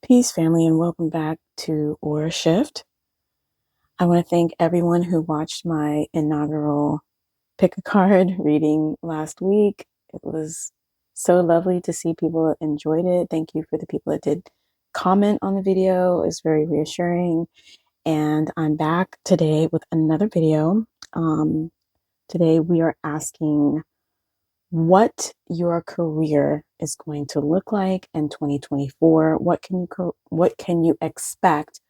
Peace, family, and welcome back to Aura Shift. I want to thank everyone who watched my inaugural pick a card reading last week. It was so lovely to see people that enjoyed it. Thank you for the people that did comment on the video. It's very reassuring. And I'm back today with another video. Today we are asking what your career is going to look like in 2024. What can you expect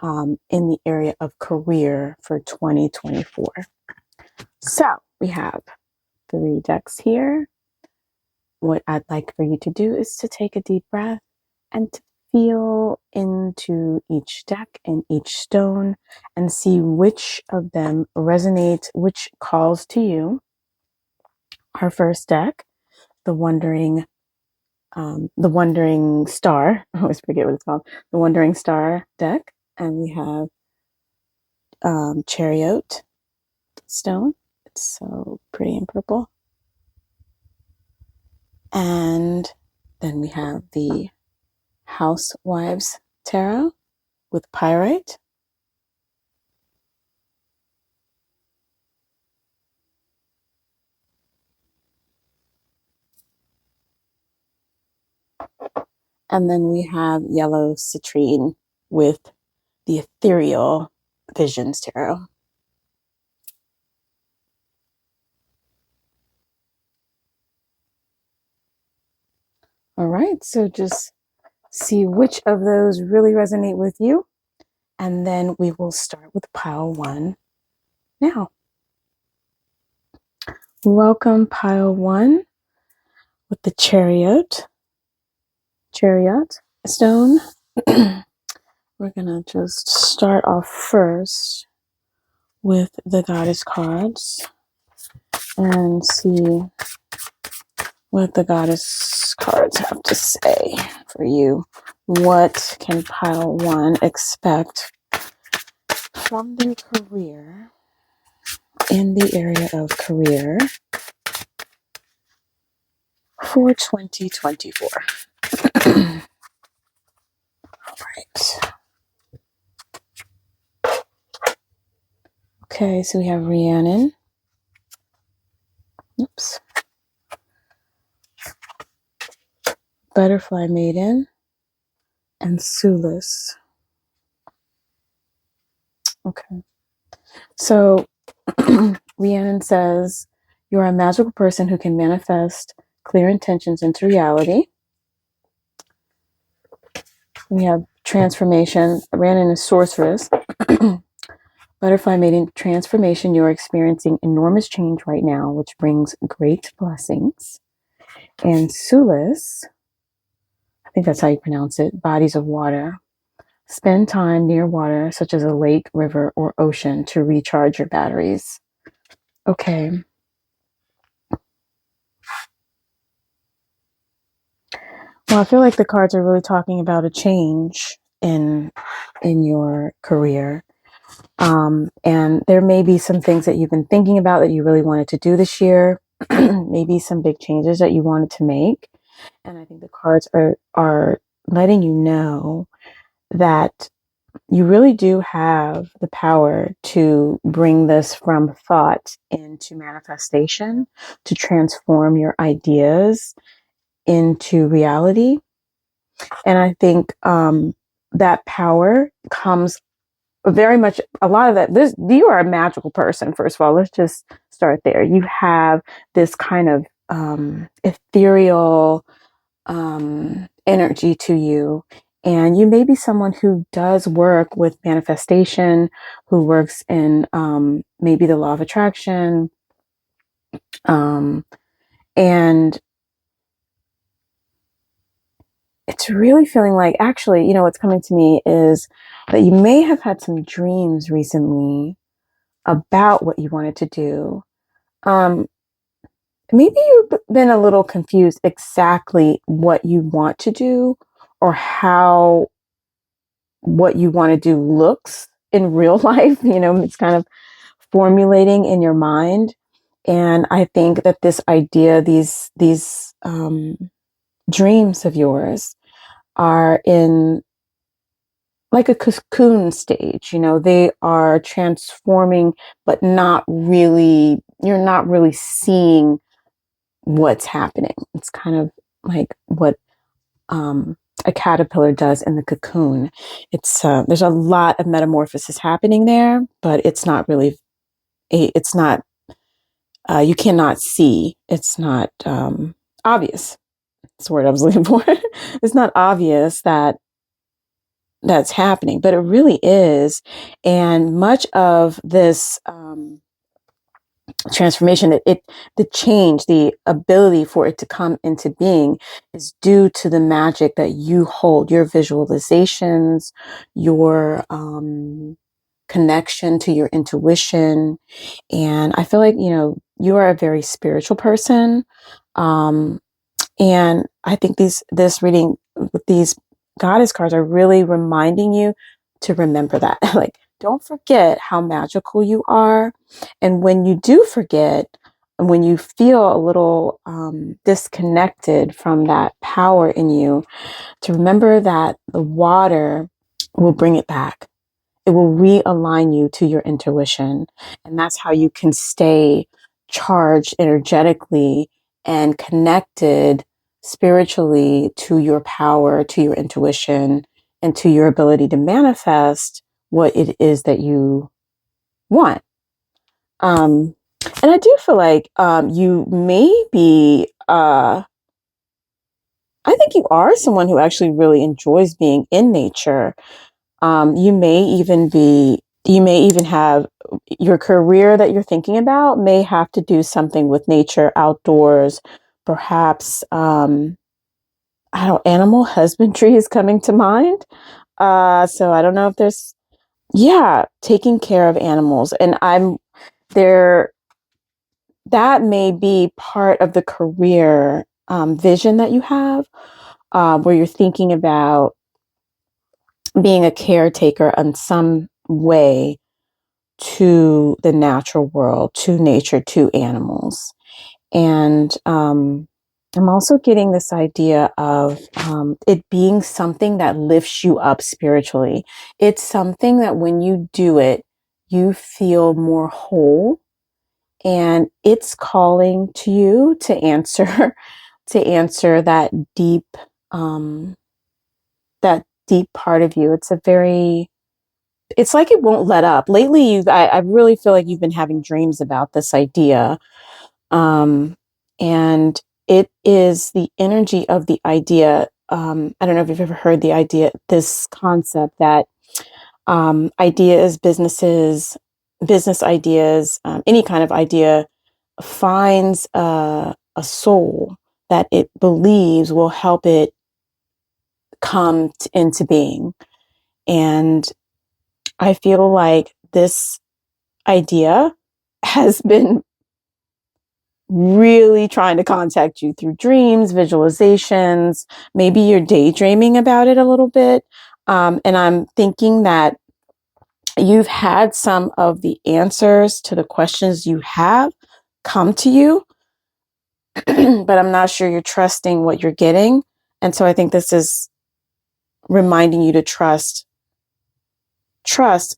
in the area of career for 2024? So we have 3 decks here. What I'd like for you to do is to take a deep breath and to feel into each deck and each stone and see which of them resonates, which calls to you. Our first deck, the Wandering Star. I always forget what it's called. The Wandering Star deck, and we have Chariot stone. It's so pretty in purple. And then we have the Housewives Tarot with Pyrite. And then we have Yellow Citrine with the Ethereal Visions Tarot. All right, so just see which of those really resonate with you. And then we will start with pile 1 now. Welcome, pile 1, with the Chariot stone. We're gonna just start off first with the Goddess cards and see what the Goddess cards have to say for you. What can pile 1 expect from their career in the area of career for 2024? All right. Okay, so we have Rhiannon. Oops. Butterfly Maiden, and Sulis. Okay. So Rhiannon says, you're a magical person who can manifest clear intentions into reality. We have transformation. Rhiannon is sorceress. Butterfly Maiden, transformation. You're experiencing enormous change right now, which brings great blessings. And Sulis, I think that's how you pronounce it, bodies of water. Spend time near water, such as a lake, river, or ocean, to recharge your batteries. Okay. Well, I feel like the cards are really talking about a change in your career. And there may be some things that you've been thinking about that you really wanted to do this year. Maybe some big changes that you wanted to make. And I think the cards are letting you know that you really do have the power to bring this from thought into manifestation, to transform your ideas into reality. And I think that power comes very much, a lot of that, you are a magical person, first of all. Let's just start there. You have this kind of ethereal energy to you. And you may be someone who does work with manifestation, who works in maybe the law of attraction. And it's really feeling like, actually, what's coming to me is that you may have had some dreams recently about what you wanted to do. Maybe you've been a little confused exactly what you want to do or how what you want to do looks in real life. It's kind of formulating in your mind. And I think that this idea, these dreams of yours are in like a cocoon stage. They are transforming, but not really, you're not really seeing what's happening. It's kind of like what a caterpillar does in the cocoon. There's a lot of metamorphosis happening there, but it's not really, it's not, you cannot see. It's not obvious. That's the word I was looking for. It's not obvious that that's happening, but it really is. And much of this transformation, the change, the ability for it to come into being is due to the magic that you hold, your visualizations, your connection to your intuition. And I feel like, you are a very spiritual person. And I think this reading with these goddess cards are really reminding you to remember that. Like, don't forget how magical you are. And when you do forget, and when you feel a little disconnected from that power in you, to remember that the water will bring it back. It will realign you to your intuition. And that's how you can stay charged energetically and connected spiritually to your power, to your intuition, and to your ability to manifest what it is that you want. And I do feel like you may be, I think you are someone who actually really enjoys being in nature. You may even have your career that you're thinking about may have to do something with nature, outdoors, perhaps, I don't, animal husbandry is coming to mind. So I don't know if yeah, taking care of animals. And I'm there, that may be part of the career vision that you have, where you're thinking about being a caretaker in some way to the natural world, to nature, to animals. And I'm also getting this idea of it being something that lifts you up spiritually. It's something that when you do it, you feel more whole, and it's calling to you to answer to answer um, that deep part of you. It's like it won't let up. Lately, I really feel like you've been having dreams about this idea. And it is the energy of the idea. I don't know if you've ever heard this concept that ideas, business ideas, any kind of idea finds a soul that it believes will help it come into being. And I feel like this idea has been really trying to contact you through dreams, visualizations. Maybe you're daydreaming about it a little bit. And I'm thinking that you've had some of the answers to the questions you have come to you, but I'm not sure you're trusting what you're getting. And so I think this is reminding you to trust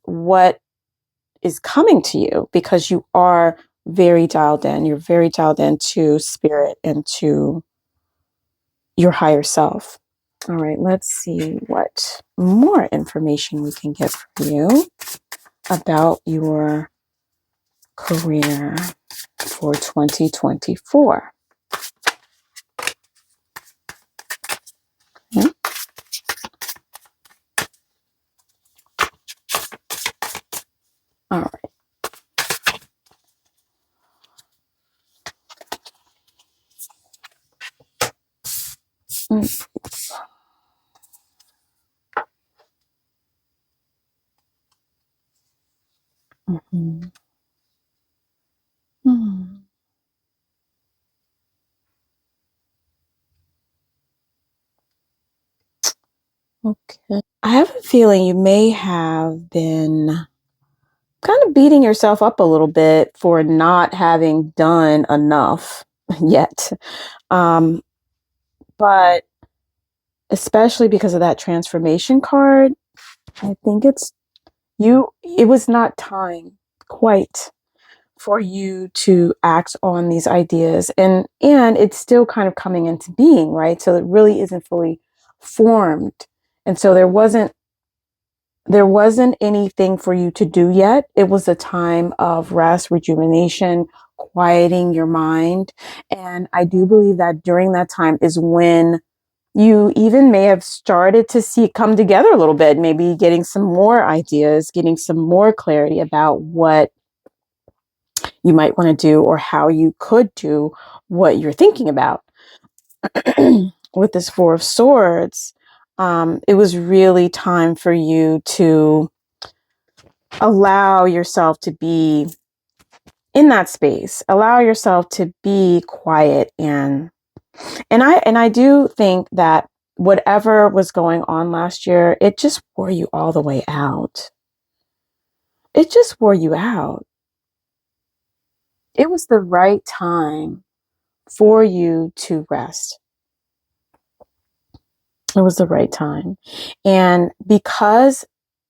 what is coming to you, because you are very dialed in. You're very dialed into spirit and to your higher self. All right, let's see what more information we can get from you about your career for 2024. Okay. All right. Mm-hmm. Mm-hmm. Okay. I have a feeling you may have been kind of beating yourself up a little bit for not having done enough yet. But especially because of that transformation card, I think it was not time quite for you to act on these ideas, and it's still kind of coming into being, right? So it really isn't fully formed. And so there wasn't anything for you to do yet. It was a time of rest, rejuvenation, quieting your mind. And I do believe that during that time is when you even may have started to see it come together a little bit, maybe getting some more ideas, getting some more clarity about what you might want to do or how you could do what you're thinking about. With this Four of Swords, it was really time for you to allow yourself to be in that space, allow yourself to be quiet, and I do think that whatever was going on last year, it just wore you all the way out. It just wore you out. It was the right time for you to rest. It was the right time. And because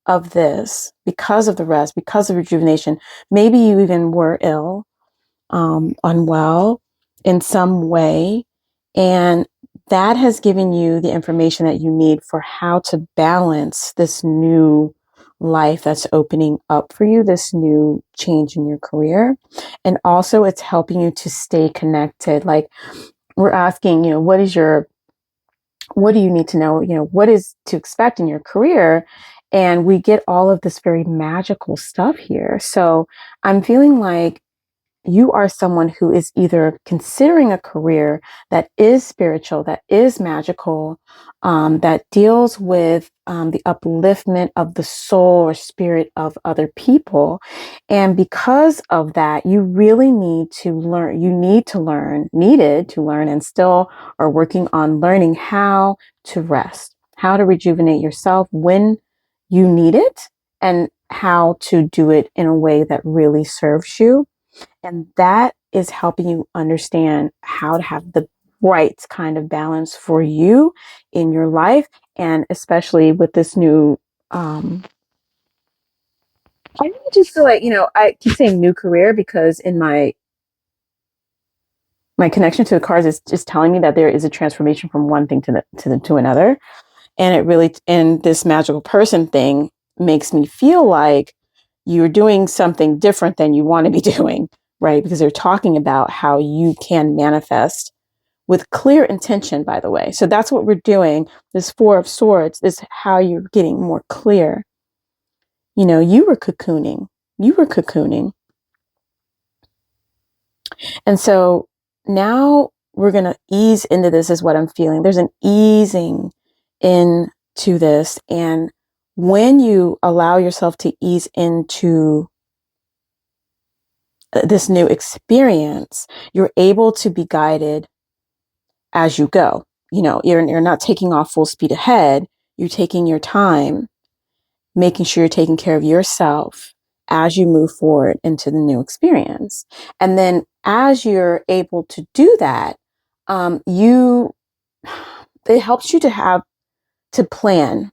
of this, because of the rest, because of rejuvenation, maybe you even were ill, unwell in some way. And that has given you the information that you need for how to balance this new life that's opening up for you, this new change in your career. And also it's helping you to stay connected. Like we're asking, what do you need to know? What is to expect in your career? And we get all of this very magical stuff here. So I'm feeling like you are someone who is either considering a career that is spiritual, that is magical, that deals with the upliftment of the soul or spirit of other people. And because of that, you really need to learn, needed to learn, and still are working on learning how to rest, how to rejuvenate yourself when you need it, and how to do it in a way that really serves you. And that is helping you understand how to have the right kind of balance for you in your life. And especially with this new, I really just feel like, I keep saying new career because in my connection to the cards is just telling me that there is a transformation from one thing to another. And and this magical person thing makes me feel like you're doing something different than you want to be doing, right? Because they're talking about how you can manifest with clear intention, by the way. So that's what we're doing. This Four of Swords is how you're getting more clear. You were cocooning. You were cocooning. And so now we're going to ease into this, is what I'm feeling. There's an easing into this. And when you allow yourself to ease into this new experience, you're able to be guided as you go. You're not taking off full speed ahead. You're taking your time, making sure you're taking care of yourself as you move forward into the new experience. And then as you're able to do that, it helps you to plan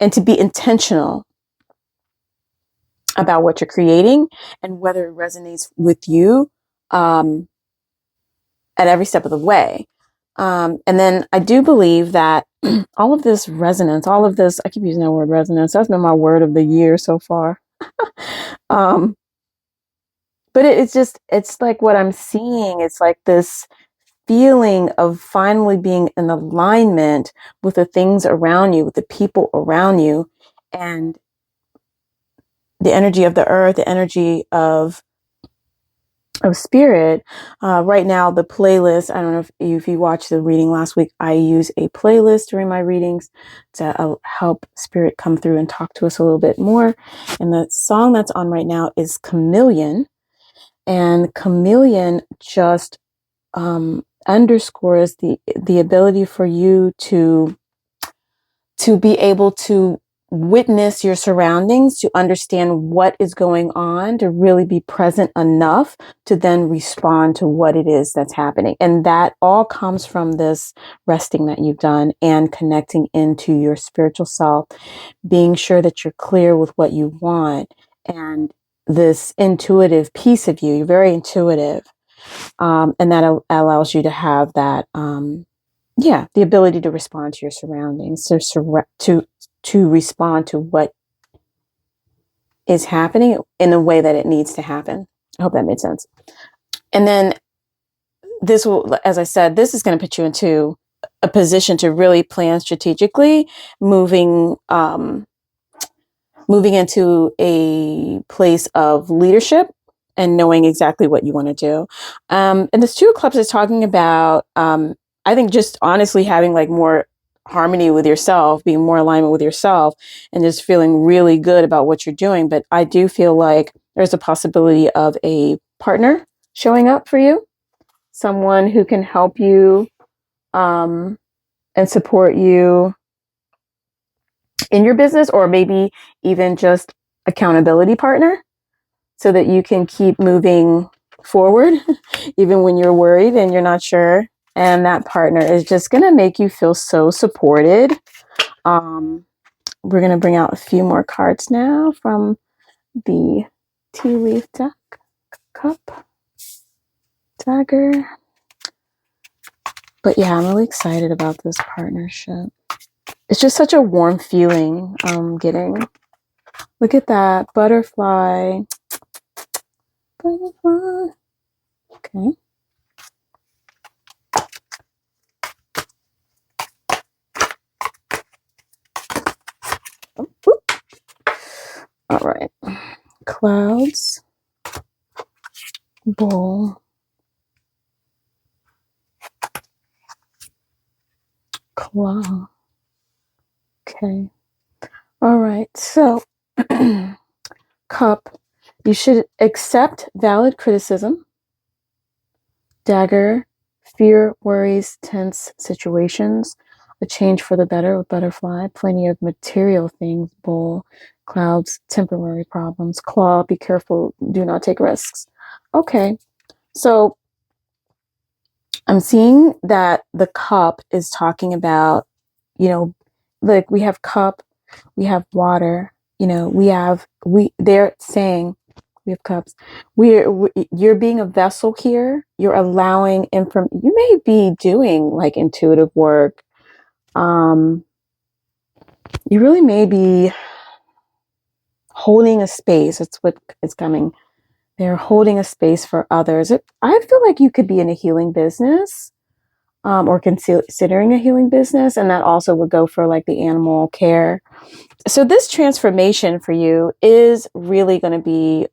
and to be intentional about what you're creating and whether it resonates with you, at every step of the way. And then I do believe that all of this resonance, all of this, I keep using that word resonance. That's been my word of the year so far. um, but it's like what I'm seeing. It's like this feeling of finally being in alignment with the things around you, with the people around you, and the energy of the earth, the energy of spirit. Right now, the playlist, I don't know if you watched the reading last week, I use a playlist during my readings to help spirit come through and talk to us a little bit more. And the song that's on right now is Chameleon. And Chameleon just underscores the ability for you to be able to witness your surroundings, to understand what is going on, to really be present enough to then respond to what it is that's happening. And that all comes from this resting that you've done and connecting into your spiritual self, being sure that you're clear with what you want, and this intuitive piece of you. You're very intuitive. And that allows you to have that, the ability to respond to your surroundings, to respond to what is happening in the way that it needs to happen. I hope that made sense. And then this will, as I said, this is going to put you into a position to really plan strategically, moving into a place of leadership and knowing exactly what you want to do. And this Two of Clubs is talking about, I think, just honestly having like more harmony with yourself, being more alignment with yourself, and just feeling really good about what you're doing. But I do feel like there's a possibility of a partner showing up for you, someone who can help you and support you in your business, or maybe even just accountability partner, so that you can keep moving forward even when you're worried and you're not sure. And that partner is just going to make you feel so supported. We're going to bring out a few more cards now from the tea leaf deck. Cup, dagger. But yeah, I'm really excited about this partnership. It's just such a warm feeling I'm getting. Look at that butterfly. Butterfly. Okay. All right. Clouds. Bull. Claw. Okay. All right. So, cup. You should accept valid criticism. Dagger. Fear, worries, tense situations. A change for the better with butterfly. Plenty of material things. Bull. Clouds. Temporary problems. Claw. Be careful. Do not take risks. Okay. So I'm seeing that the cup is talking about, like we have cup, we have water, they're saying we have cups. You're being a vessel here. You're allowing you may be doing like intuitive work. You really may be holding a space. That's what is coming. They're holding a space for others. I feel like you could be in a healing business, or considering a healing business. And that also would go for like the animal care. So this transformation for you is really going to be,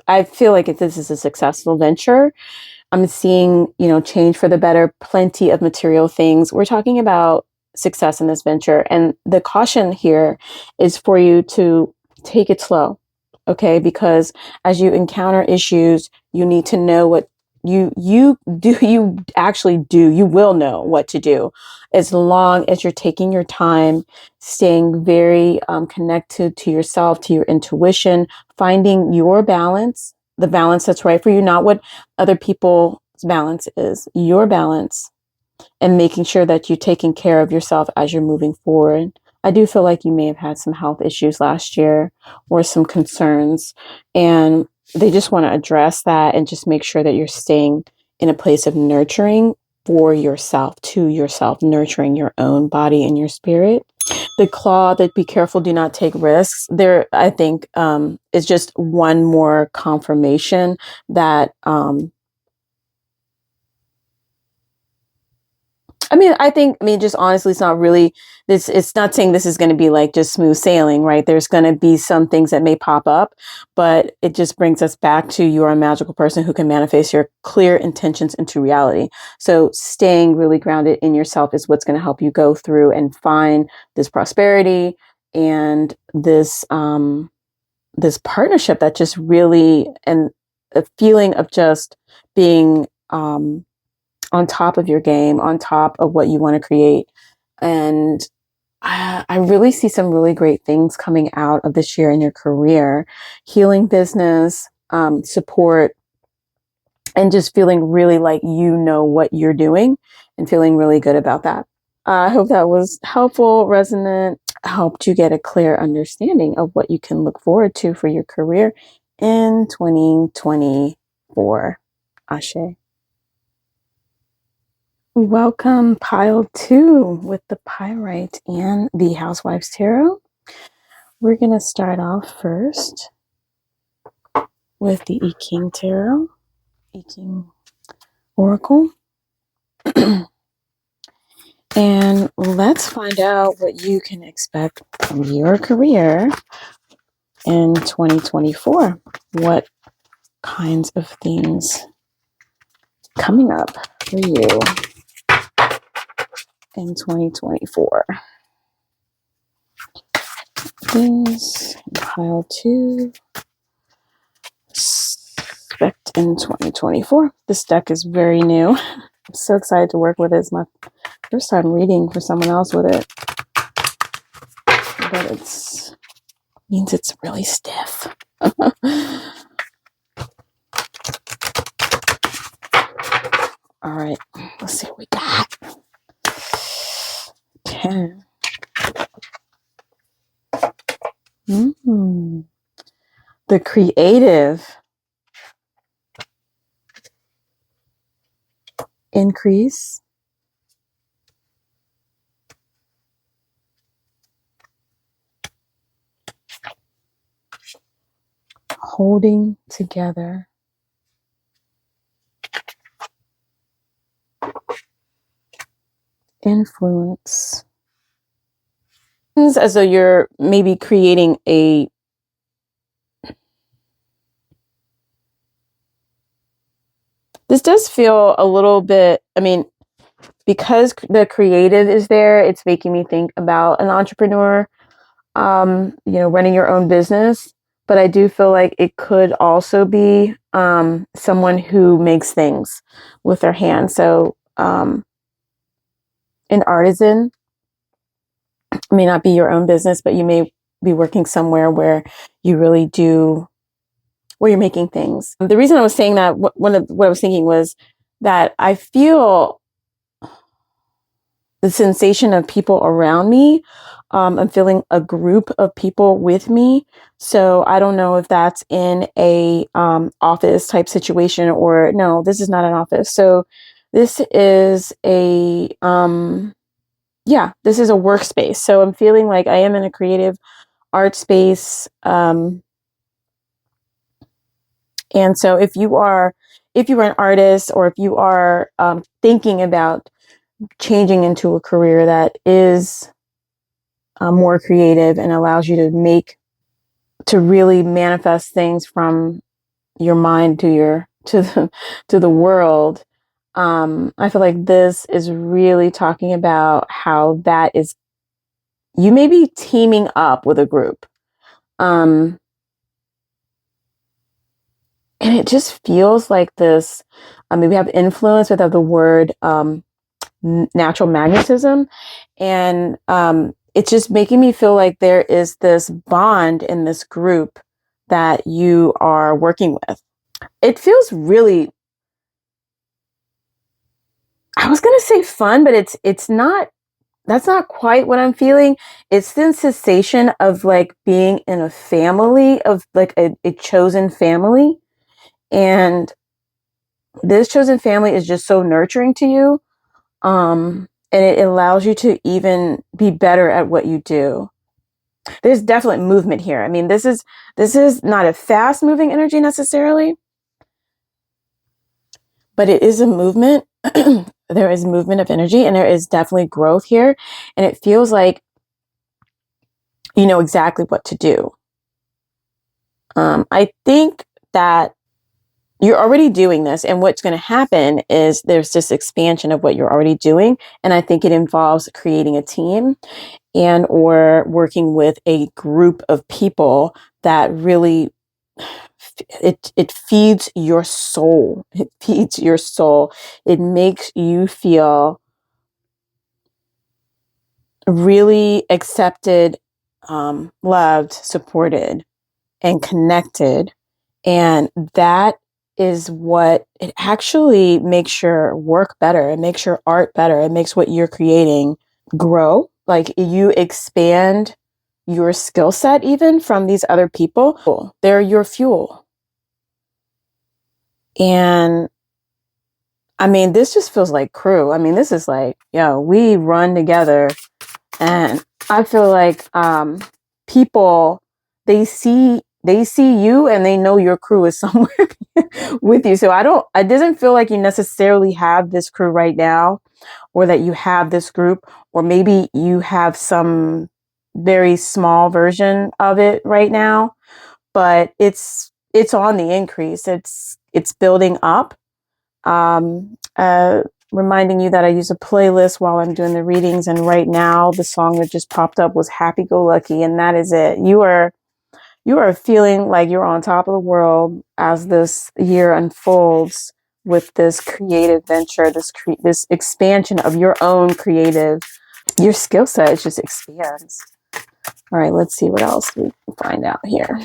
I feel like this is a successful venture. I'm seeing, change for the better, plenty of material things. We're talking about success in this venture. And the caution here is for you to take it slow. Okay. Because as you encounter issues, you need to know what you will know what to do, as long as you're taking your time, staying very connected to yourself, to your intuition, finding your balance, the balance that's right for you, not what other people's balance is, your balance, and making sure that you're taking care of yourself as you're moving forward. I do feel like you may have had some health issues last year or some concerns, and they just want to address that and just make sure that you're staying in a place of nurturing for yourself, to yourself, nurturing your own body and your spirit. The claw, that be careful, do not take risks. There, I think, is just one more confirmation that, just honestly, it's not really this. It's not saying this is going to be like just smooth sailing, right? There's going to be some things that may pop up, but it just brings us back to you're a magical person who can manifest your clear intentions into reality. So staying really grounded in yourself is what's going to help you go through and find this prosperity and this, this partnership that just really, and a feeling of just being, on top of your game, on top of what you want to create. And I really see some really great things coming out of this year in your career, healing business, support, and just feeling really like you know what you're doing and feeling really good about that. I hope that was helpful, resonant, helped you get a clear understanding of what you can look forward to for your career in 2024. Ashe. Welcome, pile 2 with the Pyrite and the Housewives Tarot. We're going to start off first with the I Ching Tarot, I Ching Oracle. And let's find out what you can expect from your career in 2024. What kinds of things coming up for you in 2024? Things pile 2 expect in 2024. This deck is very new. I'm so excited to work with it. It's my first time reading for someone else with it, but it means it's really stiff. All right, let's see what we got. 10. The creative increase, holding together, influence. As though you're maybe creating a this does feel a little bit, I mean, because the creative is there, it's making me think about an entrepreneur, running your own business. But I do feel like it could also be someone who makes things with their hands. So an artisan may not be your own business, but you may be working somewhere where you really do, where you're making things. The reason I was saying that, what I was thinking was that I feel the sensation of people around me. I'm feeling a group of people with me. So I don't know if that's in a office type situation, or no, this is not an office. So this is a this is a workspace. So I'm feeling like I am in a creative art space. And so if you are an artist, or if you are thinking about changing into a career that is more creative and allows you to really manifest things from your mind to the world. I feel like this is really talking about how that is, you may be teaming up with a group. And it just feels like this, we have influence without the word natural magnetism. And it's just making me feel like there is this bond in this group that you are working with. It feels really, I was going to say fun, but it's not, that's not quite what I'm feeling. It's the sensation of like being in a family, of like a chosen family. And this chosen family is just so nurturing to you. And it allows you to even be better at what you do. There's definitely movement here. I mean, this is not a fast moving energy necessarily, but it is a movement. There is movement of energy, and there is definitely growth here. And it feels like you know exactly what to do. I think that you're already doing this, and what's going to happen is there's this expansion of what you're already doing. And I think it involves creating a team and or working with a group of people that really, it feeds your soul. It feeds your soul. It makes you feel really accepted, loved, supported, and connected. And that is what it actually makes your work better. It makes your art better. It makes what you're creating grow. Like you expand your skill set even from these other people. They're your fuel. And I mean, this just feels like crew. I mean, this is like, we run together. And I feel like people, they see you and they know your crew is somewhere with you. So I doesn't feel like you necessarily have this crew right now, or that you have this group, or maybe you have some very small version of it right now, but it's on the increase. It's building up. Um, uh, Reminding you that I use a playlist while I'm doing the readings, and right now the song that just popped up was Happy Go Lucky, and that is it. You are feeling like you're on top of the world as this year unfolds with this creative venture, this expansion of your own creative. Your skill set just expands. All right, let's see what else we can find out here.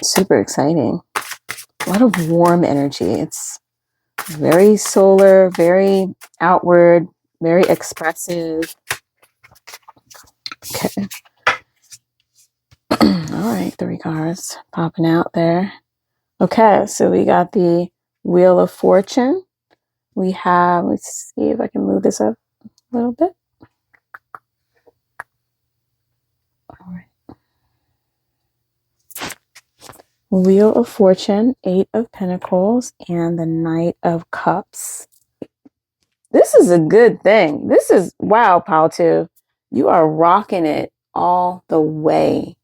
Super exciting. A lot of warm energy. It's very solar, very outward, very expressive. Okay. All right, 3 cards popping out there. Okay, so we got the Wheel of Fortune. We have, let's see if I can move this up a little bit. All right. Wheel of Fortune, 8 of Pentacles, and the Knight of Cups. This is a good thing. This is, wow, Paltu. You are rocking it all the way.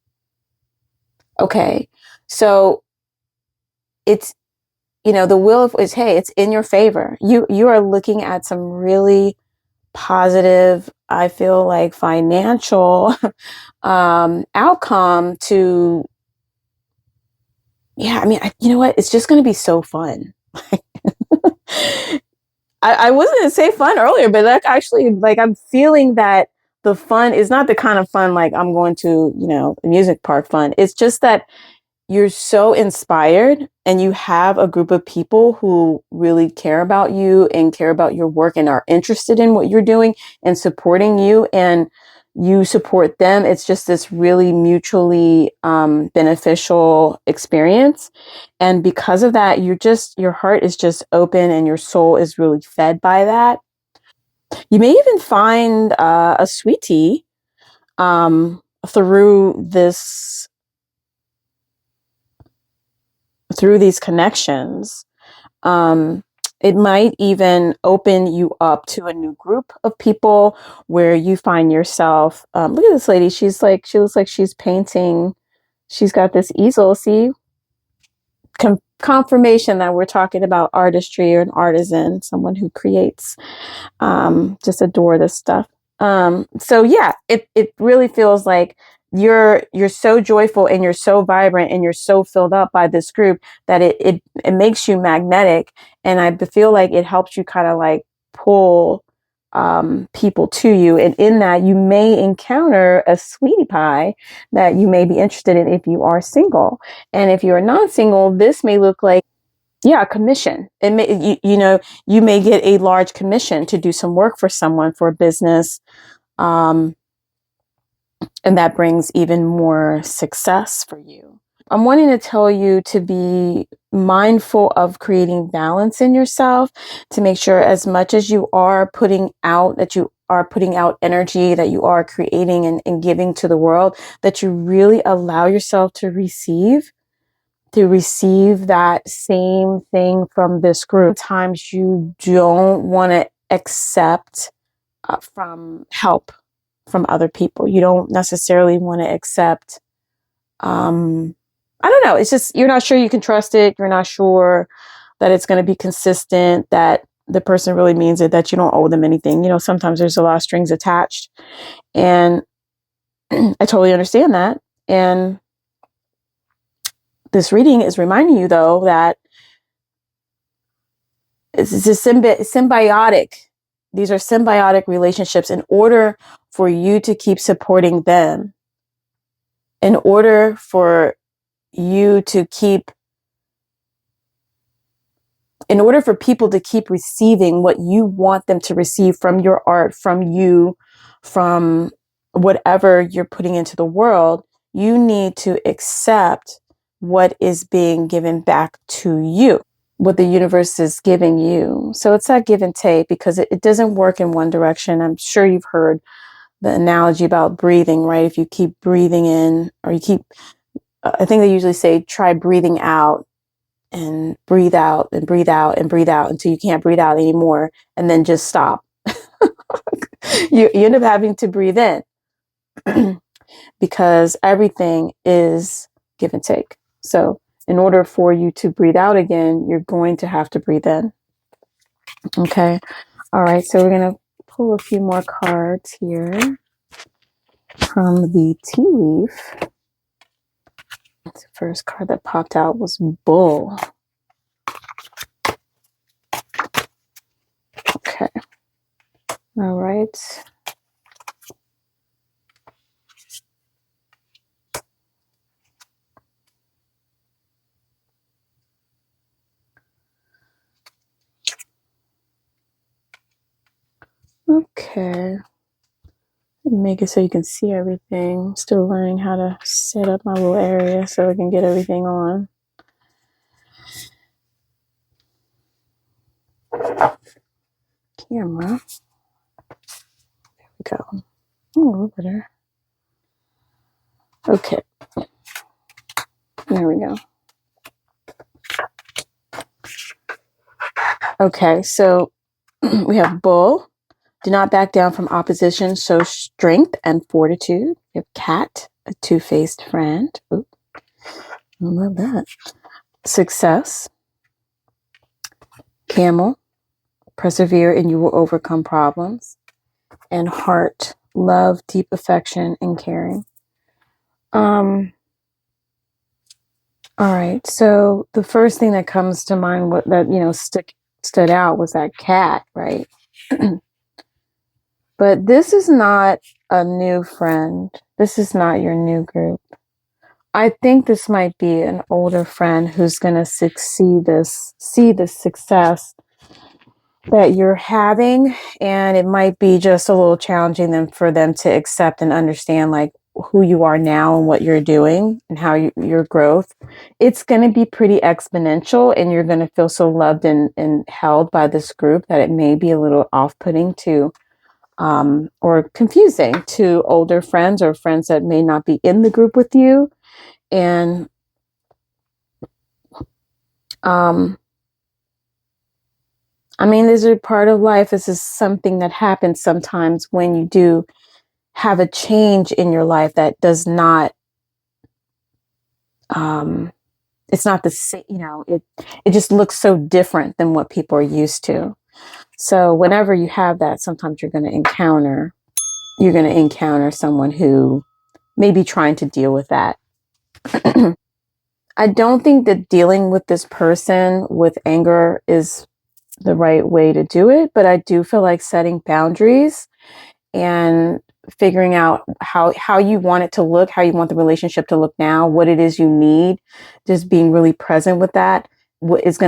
Okay, so it's, the wheel is, hey, it's in your favor. You are looking at some really positive, I feel like, financial outcome to, I mean, you know what? It's just going to be so fun. I wasn't going to say fun earlier, but like actually, like I'm feeling that the fun is not the kind of fun like I'm going to, a music park fun. It's just that you're so inspired and you have a group of people who really care about you and care about your work and are interested in what you're doing and supporting you, and you support them. It's just this really mutually beneficial experience. And because of that, your heart is just open and your soul is really fed by that. You may even find a sweetie through these connections. Um, it might even open you up to a new group of people where you find yourself. Look at this lady. She looks like she's painting. She's got this easel. See, confirmation that we're talking about artistry or an artisan, someone who creates. Just adore this stuff. So yeah, it really feels like you're so joyful and you're so vibrant and you're so filled up by this group that it makes you magnetic, and I feel like it helps you kind of like pull people to you, and in that you may encounter a sweetie pie that you may be interested in if you are single, and if you are not single, this may look like, yeah, a commission. It may, you may get a large commission to do some work for someone for a business, and that brings even more success for you. I'm wanting to tell you to be mindful of creating balance in yourself, to make sure as much as you are putting out, that you are putting out energy, that you are creating and giving to the world, that you really allow yourself to receive that same thing from this group. Sometimes you don't want to accept from help from other people. You don't necessarily want to accept, I don't know. It's just, you're not sure you can trust it. You're not sure that it's going to be consistent, that the person really means it, that you don't owe them anything. Sometimes there's a lot of strings attached, and I totally understand that. And this reading is reminding you, though, that it's a symbiotic. These are symbiotic relationships. In order for you to keep supporting them, in order for you to keep, in order for people to keep receiving what you want them to receive from your art, from you, from whatever you're putting into the world, you need to accept what is being given back to you, what the universe is giving you. So it's that give and take, because it doesn't work in one direction. I'm sure you've heard the analogy about breathing, right? If you keep breathing in, or you keep, I think they usually say, try breathing out and breathe out and breathe out and breathe out until you can't breathe out anymore, and then just stop. You end up having to breathe in because everything is give and take. So in order for you to breathe out again, you're going to have to breathe in. Okay. All right. So we're going to pull a few more cards here from the tea leaf. The first card that popped out was Bull. Okay. All right. Okay. Make it so you can see everything. I'm still learning how to set up my little area so I can get everything on. Camera. There we go. Oh, a little better. Okay. There we go. Okay, so we have Bull. Do not back down from opposition. Show strength and fortitude. We have Cat, a two-faced friend. Ooh, I love that. Success. Camel. Persevere and you will overcome problems. And Heart. Love, deep affection, and caring. All right. So the first thing that comes to mind, what that, stood out was that cat, right? But this is not a new friend. This is not your new group. I think this might be an older friend who's going to see the success that you're having, and it might be just a little challenging for them to accept and understand like who you are now and what you're doing and how your growth. It's going to be pretty exponential, and you're going to feel so loved and held by this group that it may be a little off-putting to or confusing to older friends or friends that may not be in the group with you. And I mean, this is part of life. This is something that happens sometimes when you do have a change in your life that does not, it's not the same, it just looks so different than what people are used to. So whenever you have that, sometimes you're going to encounter someone who may be trying to deal with that. I don't think that dealing with this person with anger is the right way to do it, but I do feel like setting boundaries and figuring out how you want it to look, how you want the relationship to look now, what it is you need, just being really present with that is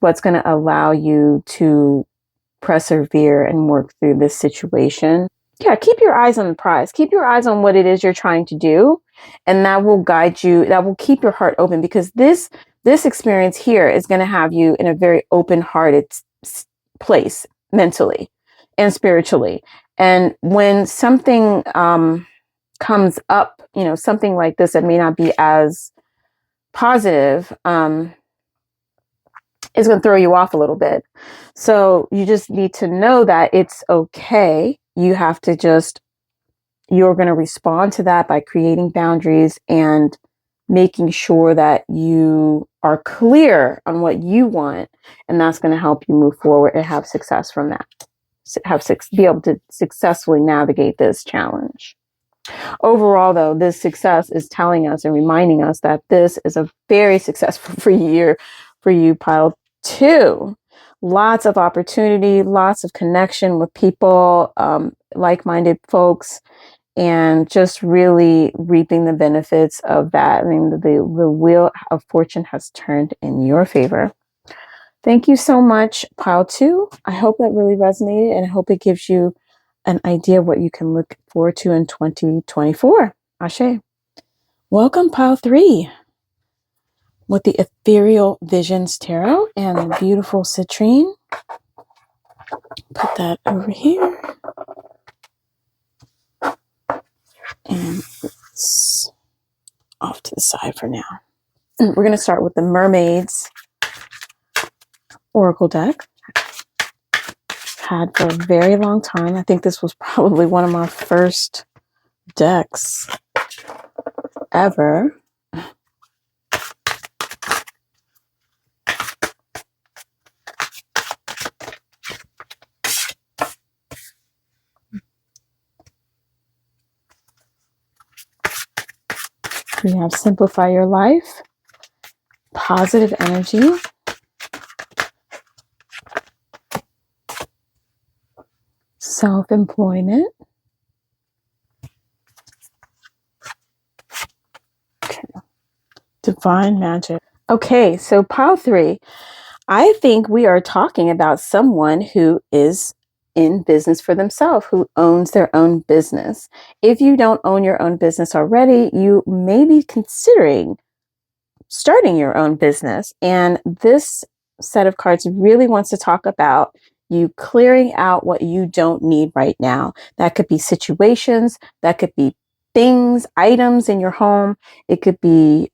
what's gonna allow you to persevere and work through this situation. Yeah, keep your eyes on the prize. Keep your eyes on what it is you're trying to do, and that will guide you. That will keep your heart open, because this experience here is going to have you in a very open-hearted place mentally and spiritually. And when something comes up, something like this that may not be as positive, is going to throw you off a little bit. So you just need to know that it's okay. You have to you're going to respond to that by creating boundaries and making sure that you are clear on what you want. And that's going to help you move forward and have success from that. Be able to successfully navigate this challenge. Overall, though, this success is telling us and reminding us that this is a very successful year for you, pile 2. lots of opportunity, lots of connection with people, like-minded folks, and just really reaping the benefits of that. I mean, the wheel of fortune has turned in your favor. Thank you so much, Pile 2. I hope that really resonated, and I hope it gives you an idea of what you can look forward to in 2024. Ashe. Welcome, Pile 3, with the Ethereal Visions Tarot and the beautiful citrine. Put that over here. And it's off to the side for now. We're going to start with the Mermaids Oracle deck. Had for a very long time. I think this was probably one of my first decks ever. We have Simplify Your Life, Positive Energy, Self-Employment, okay. Divine Magic. Okay, so pile 3. I think we are talking about someone who is in business for themselves, who owns their own business. If you don't own your own business already, you may be considering starting your own business. And this set of cards really wants to talk about you clearing out what you don't need right now. That could be situations, that could be things, items in your home. It could be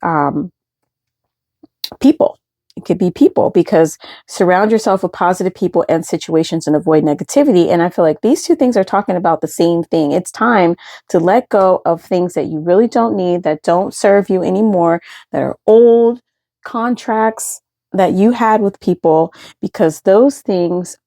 people. It could be people, because surround yourself with positive people and situations and avoid negativity. And I feel like these two things are talking about the same thing. It's time to let go of things that you really don't need, that don't serve you anymore, that are old contracts that you had with people, because those things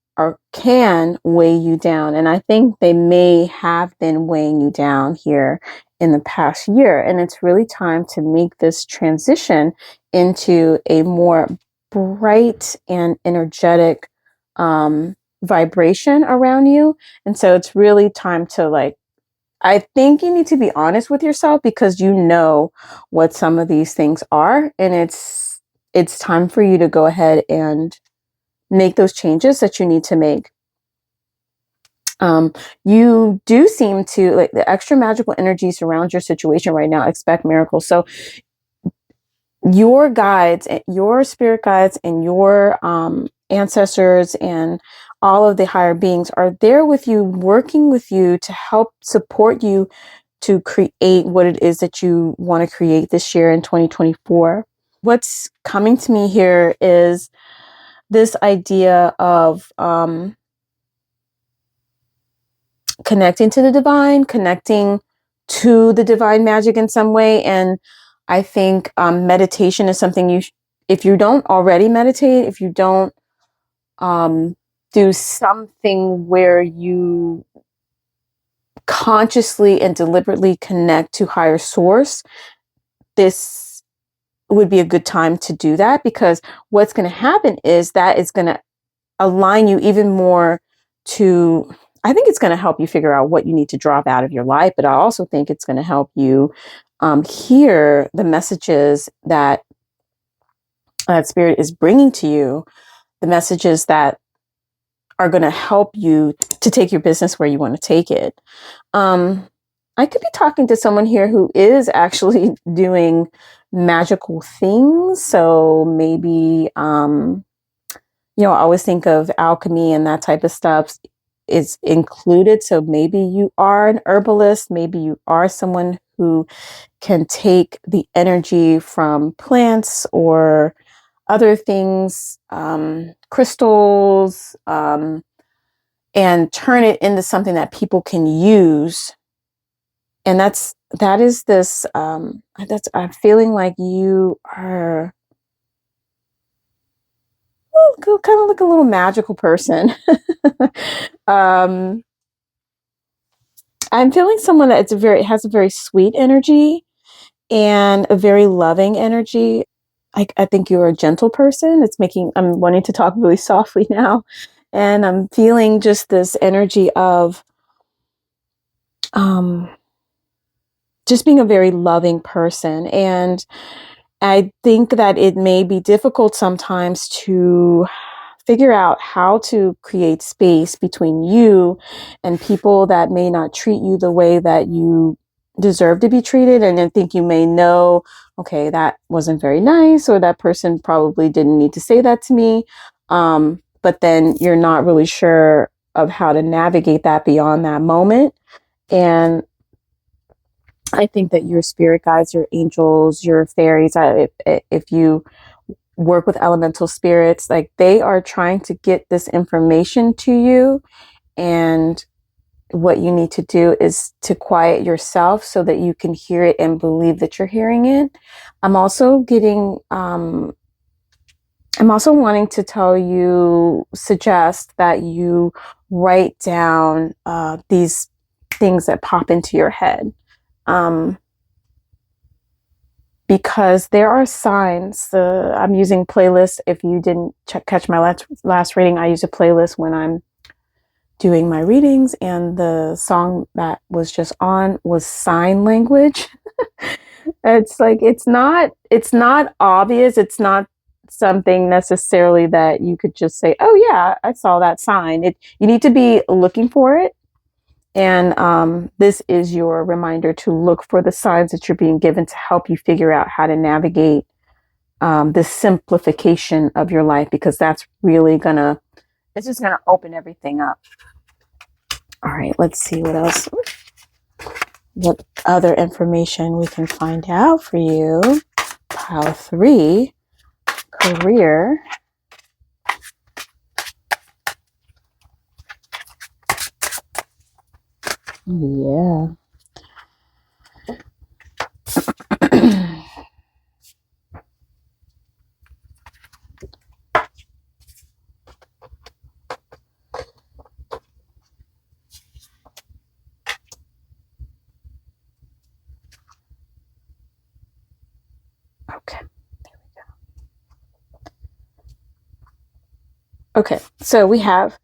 can weigh you down. And I think they may have been weighing you down here in the past year. And it's really time to make this transition into a more bright and energetic vibration around you. And so it's really time to I think you need to be honest with yourself, because you know what some of these things are. And it's time for you to go ahead and make those changes that you need to make. You do seem to, like, the extra magical energy surrounds your situation right now. Expect miracles. So your guides, your spirit guides, and your ancestors and all of the higher beings are there with you, working with you to help support you to create what it is that you want to create this year in 2024. What's coming to me here is this idea of connecting to the divine, connecting to the divine magic in some way. And I think meditation is something if you don't already meditate, if you don't do something where you consciously and deliberately connect to higher source, this would be a good time to do that, because what's going to happen is that it's going to align you even more to, I think it's going to help you figure out what you need to drop out of your life, but I also think it's going to help you hear the messages that Spirit is bringing to you, the messages that are going to help you to take your business where you want to take it. I could be talking to someone here who is actually doing magical things. So maybe, I always think of alchemy and that type of stuff is included. So maybe you are an herbalist. Maybe you are someone who can take the energy from plants or other things, crystals, and turn it into something that people can use. And that is this, I'm feeling like you are kind of like a little magical person. I'm feeling someone that has a very sweet energy and a very loving energy. I think you're a gentle person. I'm wanting to talk really softly now. And I'm feeling just this energy of um, just being a very loving person. And I think that it may be difficult sometimes to figure out how to create space between you and people that may not treat you the way that you deserve to be treated. And I think you may know, okay, that wasn't very nice, or that person probably didn't need to say that to me. But then you're not really sure of how to navigate that beyond that moment. And I think that your spirit guides, your angels, your fairies, if you work with elemental spirits, like they are trying to get this information to you. And what you need to do is to quiet yourself so that you can hear it and believe that you're hearing it. I'm also getting, I'm also wanting to suggest that you write down these things that pop into your head. Because there are signs. I'm using playlists. If you didn't catch my last reading, I use a playlist when I'm doing my readings, and the song that was just on was sign language. It's like it's not obvious. It's not something necessarily that you could just say, "Oh yeah, I saw that sign." You need to be looking for it. And this is your reminder to look for the signs that you're being given to help you figure out how to navigate this simplification of your life, because that's really it's just gonna open everything up. All right, let's see what other information we can find out for you. Pile 3, career. Yeah. Okay. Okay, so we have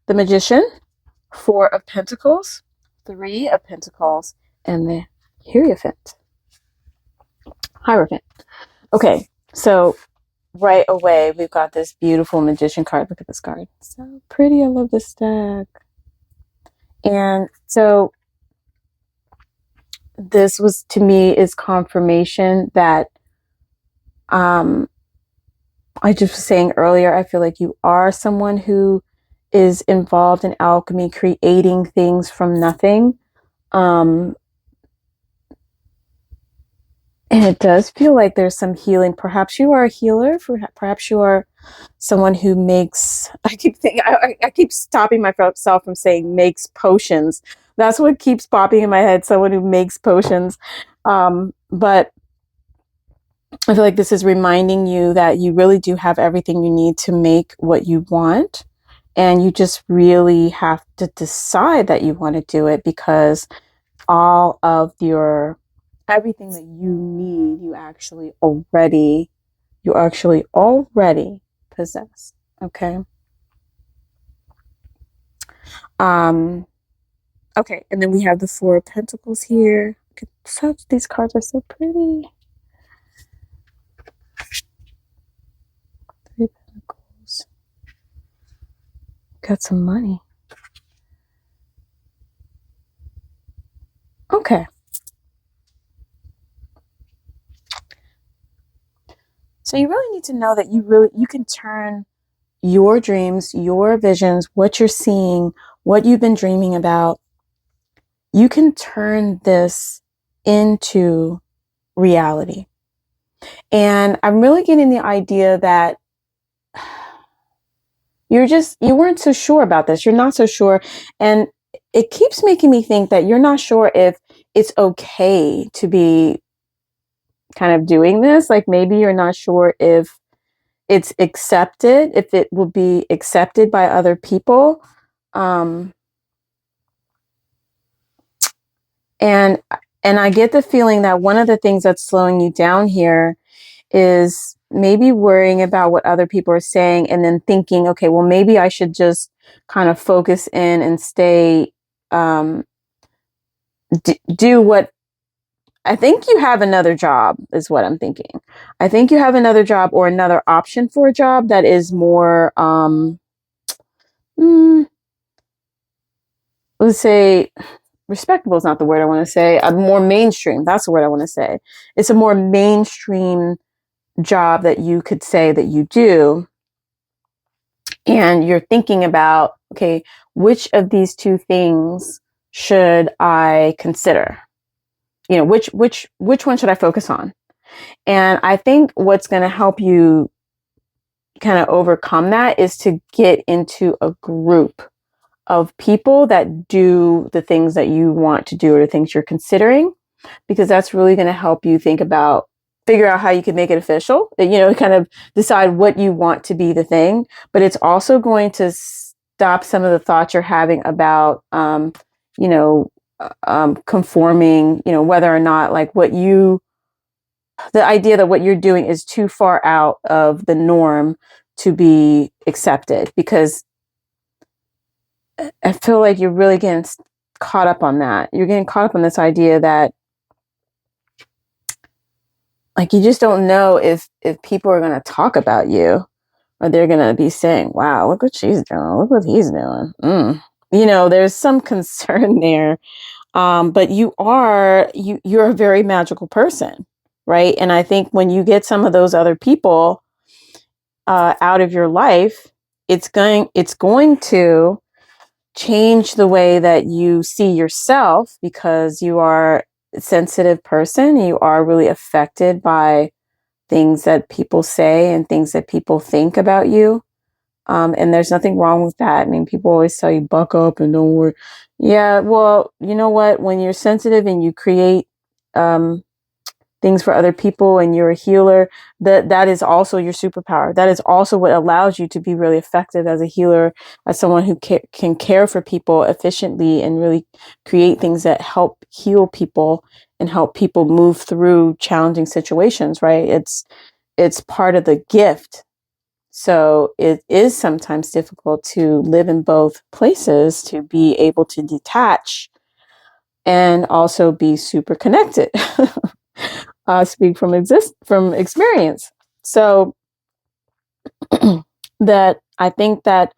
the Magician, 4 of Pentacles, 3 of Pentacles, and the Hierophant. Okay, so right away we've got this beautiful Magician card. Look at this card. So pretty. I love this deck. And so this was, to me, is confirmation that I just was saying earlier, I feel like you are someone who is involved in alchemy, creating things from nothing. And it does feel like there's some healing. Perhaps you are a healer. Perhaps you are someone who makes, I keep stopping myself from saying makes potions. That's what keeps popping in my head. Someone who makes potions. But I feel like this is reminding you that you really do have everything you need to make what you want. And you just really have to decide that you want to do it, because all of everything that you need, you actually already possess. Okay. Okay. And then we have the 4 of Pentacles here. These cards are so pretty. 3 of Pentacles. Got some money. Okay. So you really need to know that you can turn your dreams, your visions, what you're seeing, what you've been dreaming about, you can turn this into reality. And I'm really getting the idea that you weren't so sure about this. You're not so sure. And it keeps making me think that you're not sure if it's okay to be kind of doing this. Like maybe you're not sure if it's accepted, if it will be accepted by other people. And I get the feeling that one of the things that's slowing you down here is maybe worrying about what other people are saying and then thinking, okay, well, maybe I should just kind of focus in and stay, do what I think you have another job is what I'm thinking. I think you have another job or another option for a job that is more, mm, let's say, respectable is not the word I want to say. More mainstream. That's the word I want to say. It's a more mainstream job that you could say that you do. And you're thinking about, okay, which of these two things should I consider? You know, which one should I focus on? And I think what's going to help you kind of overcome that is to get into a group of people that do the things that you want to do or the things you're considering, because that's really going to help you figure out how you can make it official, kind of decide what you want to be the thing. But it's also going to stop some of the thoughts you're having about, conforming, whether or not like the idea that what you're doing is too far out of the norm to be accepted, because I feel like you're really getting caught up on that. You're getting caught up on this idea that like you just don't know if people are going to talk about you, or they're going to be saying, wow, look what she's doing, look what he's doing. There's some concern there. But you're a very magical person, right? And I think when you get some of those other people out of your life, it's going to change the way that you see yourself, because you are a sensitive person. You are really affected by things that people say and things that people think about you. And there's nothing wrong with that. I mean, people always tell you buck up and don't worry. Yeah, well, you know what? When you're sensitive and you create things for other people and you're a healer, that is also your superpower. That is also what allows you to be really effective as a healer, as someone who can care for people efficiently and really create things that help heal people and help people move through challenging situations, right? It's part of the gift. So it is sometimes difficult to live in both places, to be able to detach and also be super connected. Speak from experience. So that I think that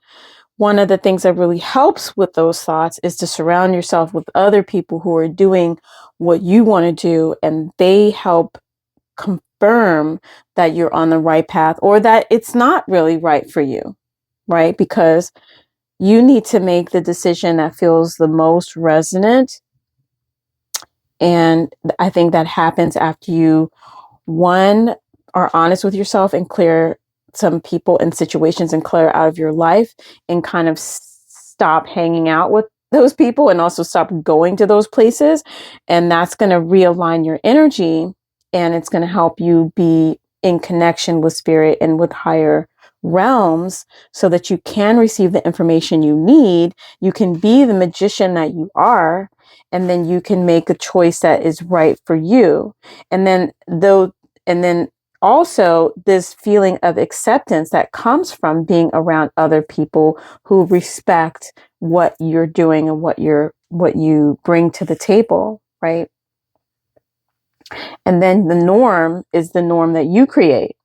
one of the things that really helps with those thoughts is to surround yourself with other people who are doing what you want to do, and they help confirm that you're on the right path or that it's not really right for you, right? Because you need to make the decision that feels the most resonant. And I think that happens after you, one, are honest with yourself and clear some people and situations and clear out of your life, and kind of stop hanging out with those people and also stop going to those places. And that's going to realign your energy, and it's going to help you be in connection with spirit and with higher realms, so that you can receive the information you need. You can be the magician that you are, and then you can make a choice that is right for you. And then also this feeling of acceptance that comes from being around other people who respect what you're doing and what you bring to the table, right? And then the norm is the norm that you create.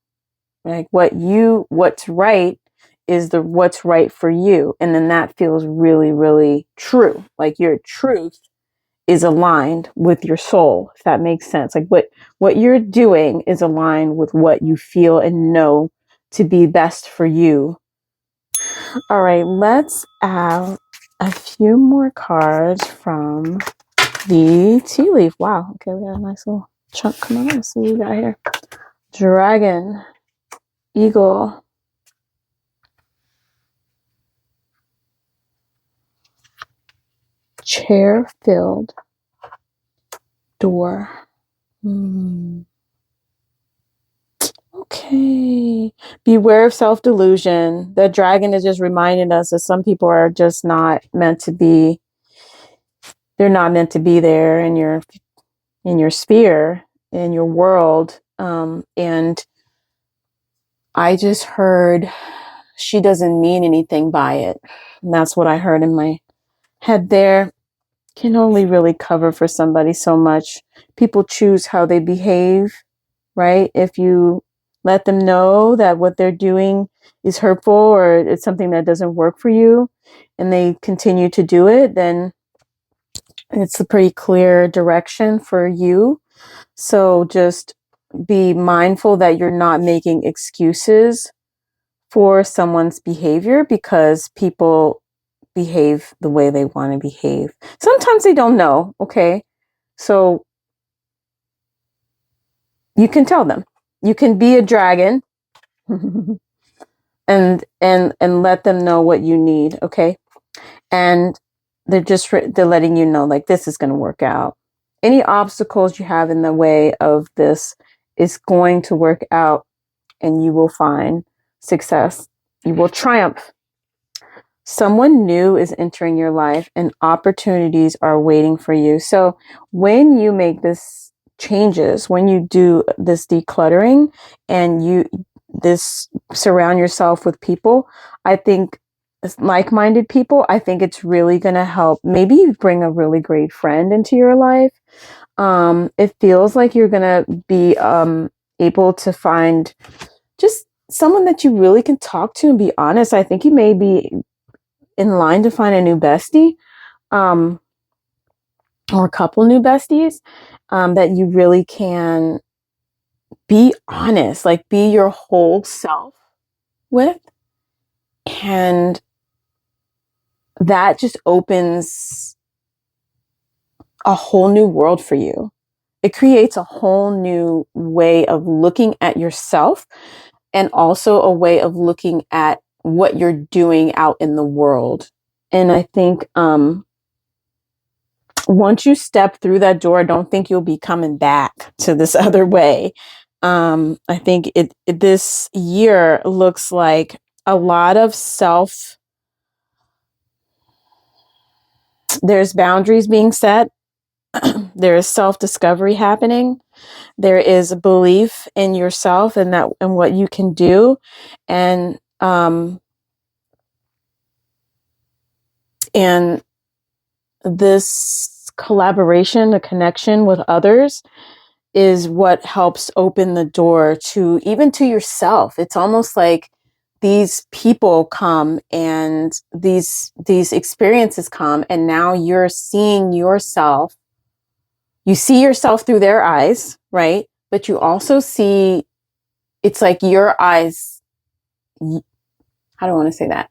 Like what's right is what's right for you. And then that feels really, really true. Like your truth is aligned with your soul, if that makes sense. Like what you're doing is aligned with what you feel and know to be best for you. All right, let's add a few more cards from the tea leaf. Wow, okay, we got a nice little chunk coming on. Let's see what we got here. Dragon, eagle, chair filled, door. Okay. Beware of self-delusion. The dragon is just reminding us that some people are just not meant to be. They're not meant to be there in your sphere, in your world. And I just heard she doesn't mean anything by it. And that's what I heard in my head there. Can only really cover for somebody so much. People choose how they behave, right? If you let them know that what they're doing is hurtful or it's something that doesn't work for you and they continue to do it, then it's a pretty clear direction for you. So just be mindful that you're not making excuses for someone's behavior because people behave the way they want to behave. Sometimes they don't know, okay? So you can tell them. You can be a dragon and let them know what you need, okay? And they're letting you know like this is going to work out. Any obstacles you have in the way of this is going to work out and you will find success. You will triumph. Someone new is entering your life and opportunities are waiting for you. So when you make this changes, when you do this decluttering and you this surround yourself with people, I think like-minded people, I think it's really going to help. Maybe you bring a really great friend into your life. It feels like you're going to be able to find just someone that you really can talk to and be honest. I think you may be in line to find a new bestie, or a couple new besties, that you really can be honest, like be your whole self with. And that just opens a whole new world for you. It creates a whole new way of looking at yourself and also a way of looking at what you're doing out in the world. And I think, once you step through that door, I don't think you'll be coming back to this other way. I think this year looks like a lot of there's boundaries being set. There is self-discovery happening. There is a belief in yourself and what you can do. And this collaboration, the connection with others is what helps open the door to even to yourself. It's almost like these people come and these experiences come and now you're seeing yourself. You see yourself through their eyes, right? But you also see, it's like your eyes, how do I want to say that?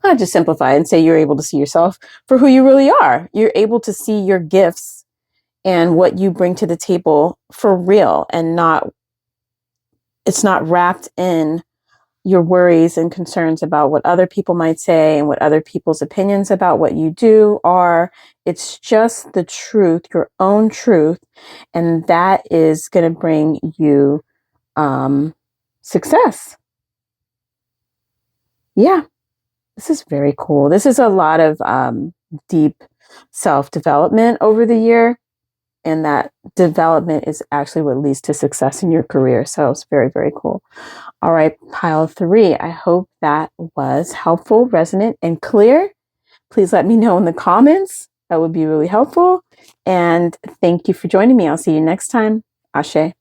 I'll just simplify it and say you're able to see yourself for who you really are. You're able to see your gifts and what you bring to the table for real and it's not wrapped in your worries and concerns about what other people might say and what other people's opinions about what you do are. It's just the truth, your own truth. And that is going to bring you success. Yeah, this is very cool. This is a lot of deep self-development over the year. And that development is actually what leads to success in your career. So it's very, very cool. All right, pile 3. I hope that was helpful, resonant, and clear. Please let me know in the comments. That would be really helpful. And thank you for joining me. I'll see you next time. Ashe.